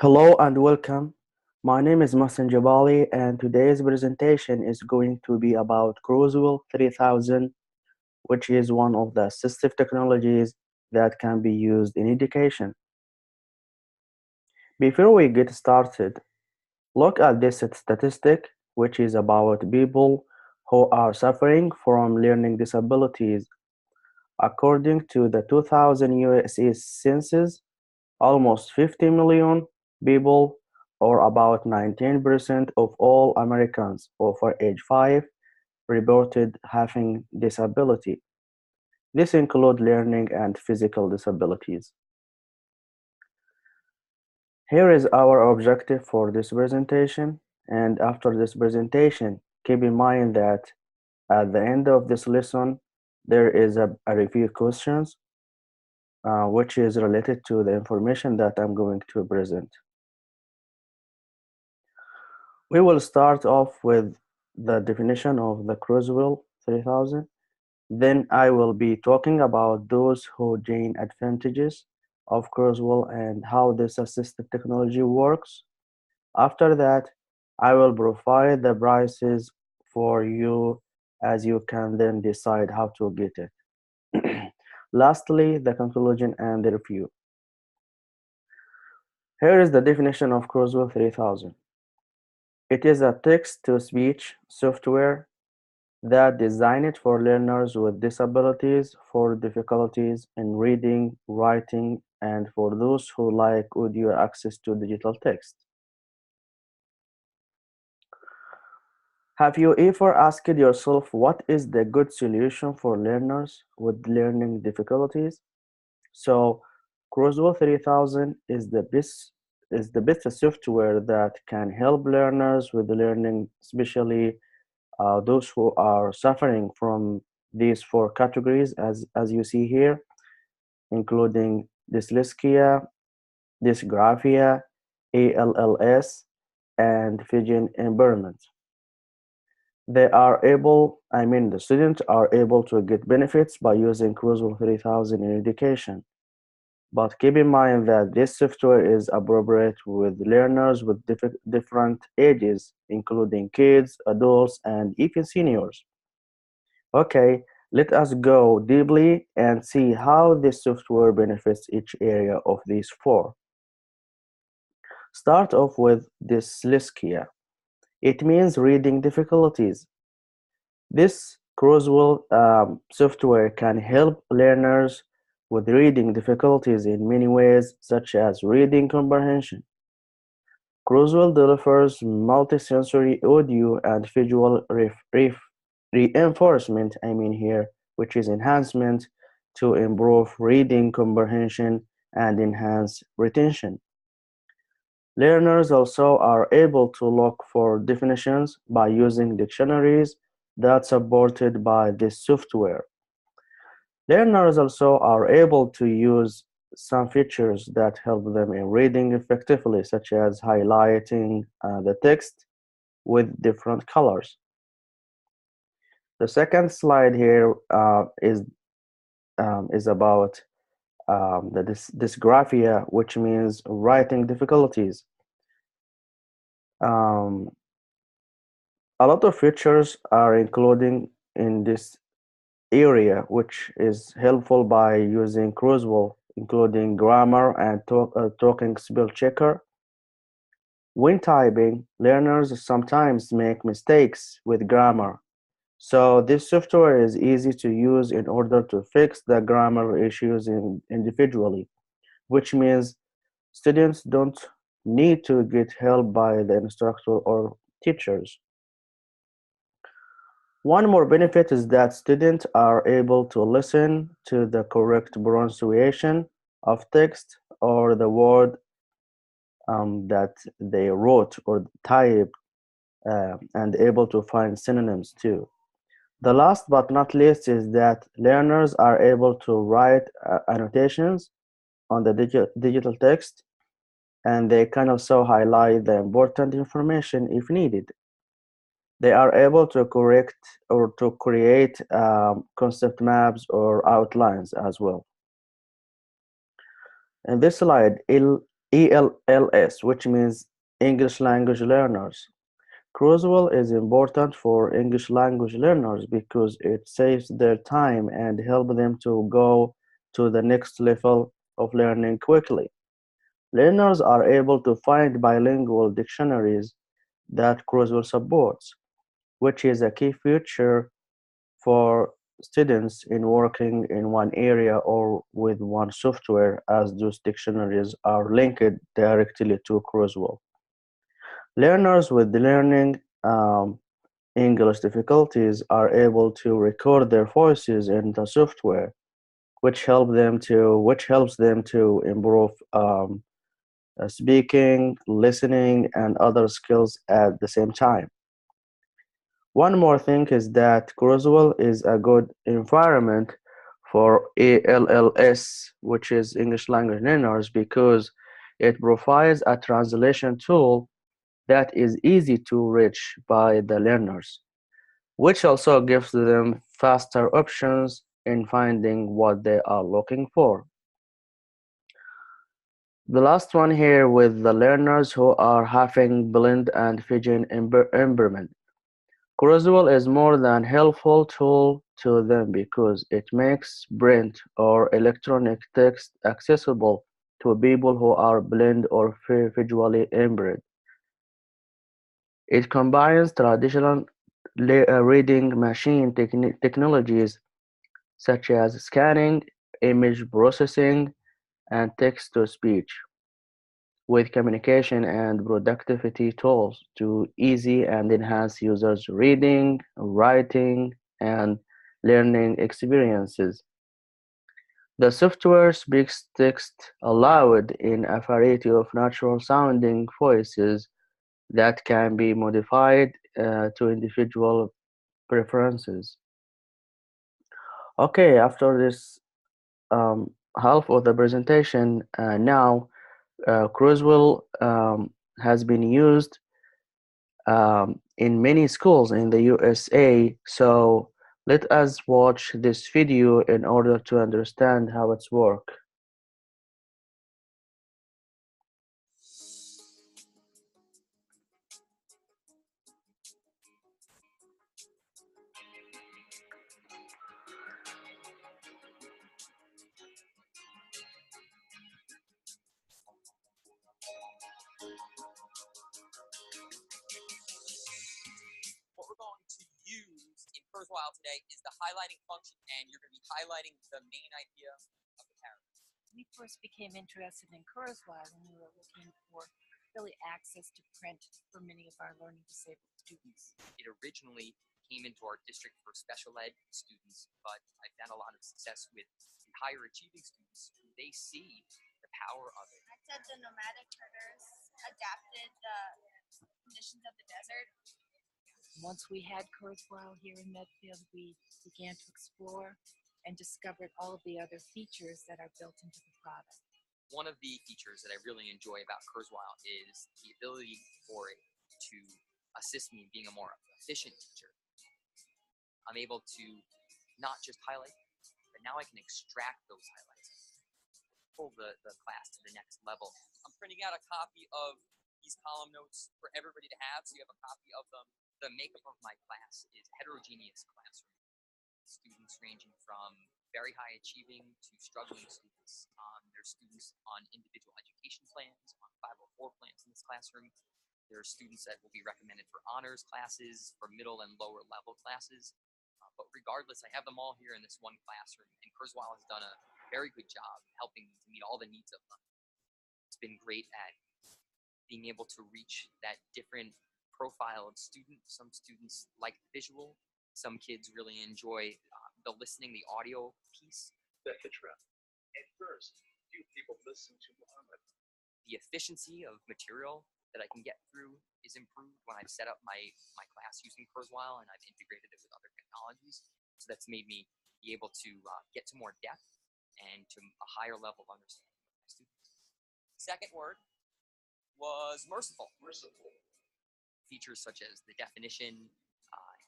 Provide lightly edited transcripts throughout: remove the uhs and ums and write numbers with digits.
Hello and welcome. My name is Mohsen Jabali, and today's presentation is going to be about Kurzweil 3000, which is one of the assistive technologies that can be used in education. Before we get started, look at this statistic, which is about people who are suffering from learning disabilities. According to the 2000 USA Census, almost 50 million people, or about 19% of all Americans over age 5, reported having disability. This includes learning and physical disabilities. Here is our objective for this presentation, and after this presentation, keep in mind that at the end of this lesson, there is a review questions which is related to the information that I'm going to present. We will start off with the definition of the Kurzweil 3000. Then I will be talking about those who gain advantages of Kurzweil and how this assistive technology works. After that, I will provide the prices for you as you can then decide how to get it. Lastly, the conclusion and the review. Here is the definition of Kurzweil 3000. It is a text-to-speech software that designed for learners with disabilities, for difficulties in reading, writing, and for those who like audio access to digital text. Have you ever asked yourself what is the good solution for learners with learning difficulties? So, Kurzweil 3000 is the best software that can help learners with learning, especially those who are suffering from these four categories as you see here, including dyslexia, dysgraphia, ALLS, and vision impairment. The students are able to get benefits by using Kurzweil 3000 in education. But keep in mind that this software is appropriate with learners with different ages, including kids, adults, and even seniors. Okay, let us go deeply and see how this software benefits each area of these four. Start off with dyslexia. It means reading difficulties. This Kurzweil software can help learners with reading difficulties in many ways, such as reading comprehension. Kurzweil delivers multisensory audio and visual reinforcement, which is enhancement to improve reading comprehension and enhance retention. Learners also are able to look for definitions by using dictionaries that's supported by this software. Learners also are able to use some features that help them in reading effectively, such as highlighting the text with different colors. The second slide here is about the dysgraphia, which means writing difficulties. Um, a lot of features are included in this area, which is helpful by using Kurzweil, including grammar and talking spell checker. When typing, learners sometimes make mistakes with grammar, so this software is easy to use in order to fix the grammar issues individually, which means students don't need to get help by the instructor or teachers. One more benefit is that students are able to listen to the correct pronunciation of text or the word that they wrote or typed and able to find synonyms too. The last but not least is that learners are able to write annotations on the digital text, and they can also highlight the important information if needed. They are able to correct or to create concept maps or outlines as well. In this slide, ELLS, which means English language learners. Kurzweil is important for English language learners because it saves their time and helps them to go to the next level of learning quickly. Learners are able to find bilingual dictionaries that Kurzweil supports, which is a key feature for students in working in one area or with one software, as those dictionaries are linked directly to Kurzweil. Learners with learning English difficulties are able to record their voices in the software, which helps them to improve speaking, listening, and other skills at the same time. One more thing is that Kurzweil is a good environment for ALLS, which is English language learners, because it provides a translation tool that is easy to reach by the learners, which also gives them faster options in finding what they are looking for. The last one here with the learners who are having blind and vision impairment. Kurzweil is more than helpful tool to them because it makes print or electronic text accessible to people who are blind or visually impaired. It combines traditional reading machine technologies such as scanning, image processing, and text-to-speech with communication and productivity tools to easy and enhance users' reading, writing, and learning experiences. The software speaks text aloud in a variety of natural-sounding voices that can be modified to individual preferences. Okay, after this half of the presentation, now Kurzweil has been used in many schools in the USA. So let us watch this video in order to understand how it's work. What we're going to use in Kurzweil today is the highlighting function, and you're going to be highlighting the main idea of the paragraph. We first became interested in Kurzweil when we were looking for really access to print for many of our learning disabled students. It originally came into our district for special ed students, but I've had a lot of success with the higher achieving students who they see the power of it. I said the nomadic herders adapted the conditions of the desert. Once we had Kurzweil here in Medfield, we began to explore and discovered all of the other features that are built into the product. One of the features that I really enjoy about Kurzweil is the ability for it to assist me in being a more efficient teacher. I'm able to not just highlight, but now I can extract those highlights, pull the class to the next level. I'm printing out a copy of these column notes for everybody to have, so you have a copy of them. The makeup of my class is heterogeneous classroom. Students ranging from very high achieving to struggling students. There's students on individual education plans, on 504 plans in this classroom. There are students that will be recommended for honors classes, for middle and lower level classes. But regardless, I have them all here in this one classroom, and Kurzweil has done a very good job helping to meet all the needs of them. It's been great at being able to reach that different profile of student. Some students like the visual. Some kids really enjoy the listening, the audio piece. At first, few people listen to Muhammad. The efficiency of material that I can get through is improved when I've set up my class using Kurzweil and I've integrated it with other technologies. So that's made me be able to get to more depth and to a higher level of understanding with my students. Second word was merciful. Merciful. Features such as the definition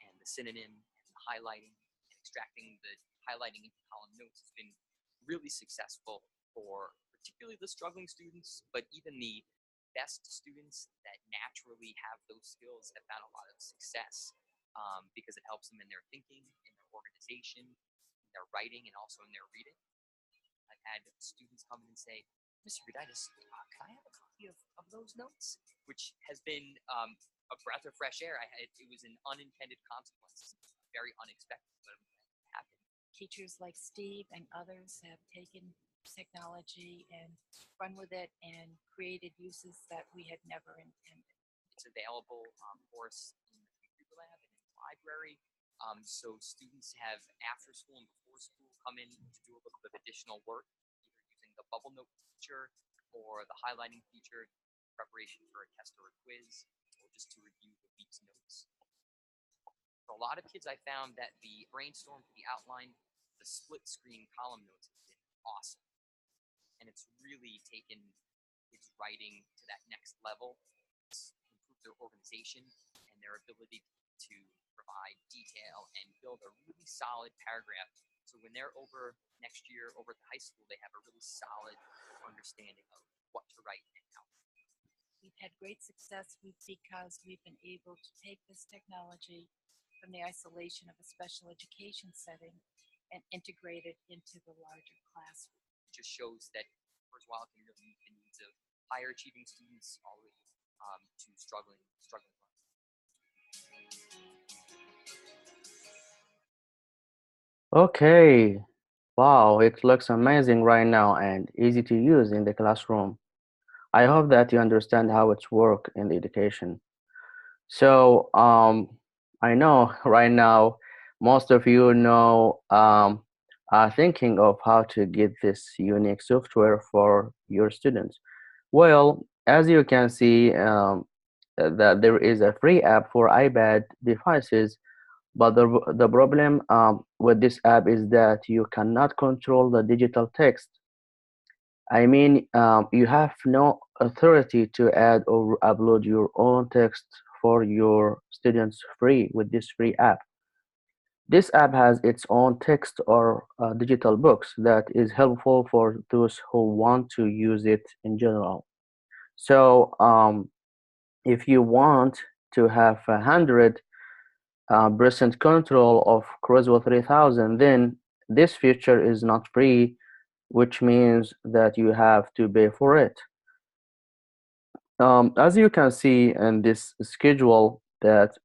and the synonym and the highlighting and extracting the highlighting into column notes has been really successful for particularly the struggling students, but even the best students that naturally have those skills have found a lot of success because it helps them in their thinking, in their organization, in their writing, and also in their reading. I've had students come in and say, Mr. Goditis, can I have a copy of those notes? Which has been a breath of fresh air. It was an unintended consequence, very unexpected, but it happened. Teachers like Steve and others have taken technology and run with it and created uses that we had never intended. It's available for us in the computer lab and in the library. So students have after school and before school come in to do a little bit of additional work, either using the bubble note feature or the highlighting feature in preparation for a test or a quiz, or just to review the week's notes. For a lot of kids, I found that the brainstorm for the outline, the split screen column notes have been awesome. And it's really taken kids' writing to that next level. It's improved their organization and their ability to provide detail and build a really solid paragraph. So when they're over next year over at the high school, they have a really solid understanding of what to write and how. We've had great success because we've been able to take this technology from the isolation of a special education setting and integrate it into the larger classroom. It just shows that Kurzweil can really meet the needs of higher achieving students all the way to struggling learners. Okay, wow, it looks amazing right now and easy to use in the classroom. I hope that you understand how it's work in the education. So, I know right now most of you know are thinking of how to get this unique software for your students. Well, as you can see, that there is a free app for iPad devices, but the problem with this app is that you cannot control the digital text. I mean, you have no authority to add or upload your own text for your students free with this free app. This app has its own text or digital books that is helpful for those who want to use it in general. So, if you want to have 100% control of Kurzweil 3000, then this feature is not free, which means that you have to pay for it. As you can see in this schedule, that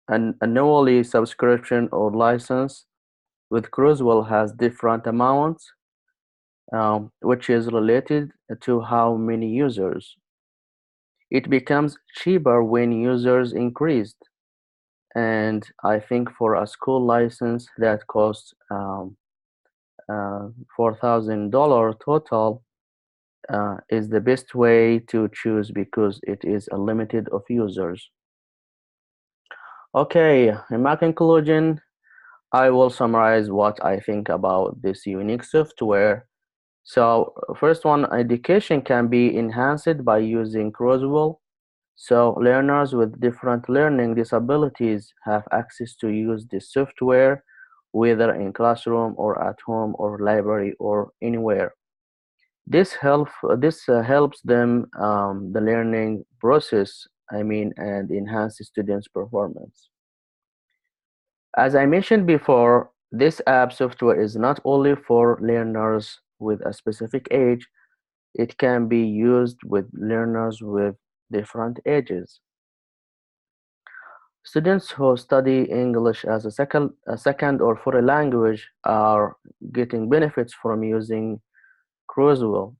an annually subscription or license with Kurzweil has different amounts, which is related to how many users. It becomes cheaper when users increased, and I think for a school license that costs $4,000 total is the best way to choose because it is a limited of users. Okay, in my conclusion, I will summarize what I think about this unique software. So, first one, education can be enhanced by using Kurzweil. So, learners with different learning disabilities have access to use this software, whether in classroom or at home or library or anywhere. This helps them the learning process, I mean, and enhance students' performance. As I mentioned before, this app software is not only for learners with a specific age, it can be used with learners with different ages. Students who study English as a second or foreign language are getting benefits from using Kurzweil.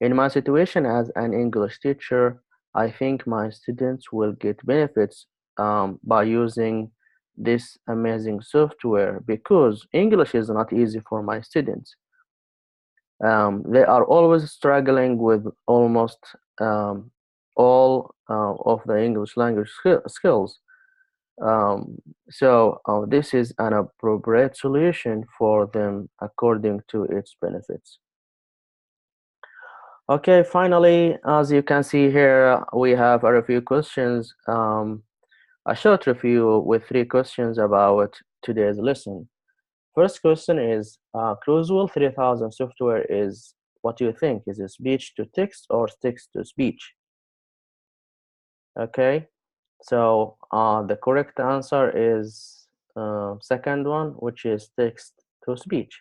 In my situation as an English teacher, I think my students will get benefits by using this amazing software because English is not easy for my students. They are always struggling with almost all of the English language skills. So this is an appropriate solution for them according to its benefits. Okay, finally, as you can see here, we have a review questions, a short review with 3 questions about today's lesson. First question is, Kurzweil 3000 software is What do you think? Is it speech to text or text to speech? Okay, so the correct answer is second one, which is text to speech.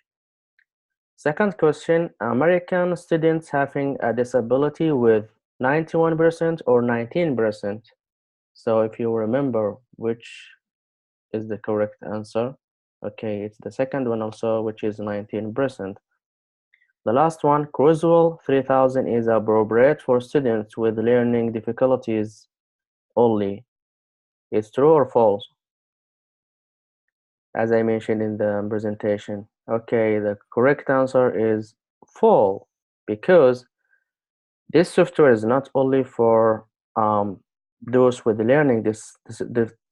Second question, American students having a disability with 91% or 19%. So if you remember which is the correct answer, okay, it's the second one also, which is 19%. The last one, Kurzweil 3000 is appropriate for students with learning difficulties only. It's true or false? As I mentioned in the presentation. Okay, the correct answer is false, because this software is not only for those with learning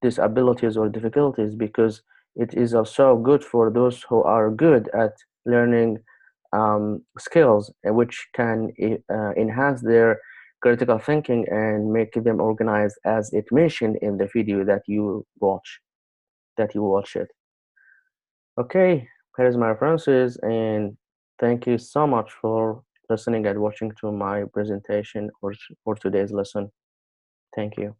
disabilities or difficulties, because it is also good for those who are good at learning skills, which can enhance their critical thinking and make them organized, as it mentioned in the video that you watch it. Okay, here's my references, and thank you so much for listening and watching to my presentation or today's lesson. Thank you.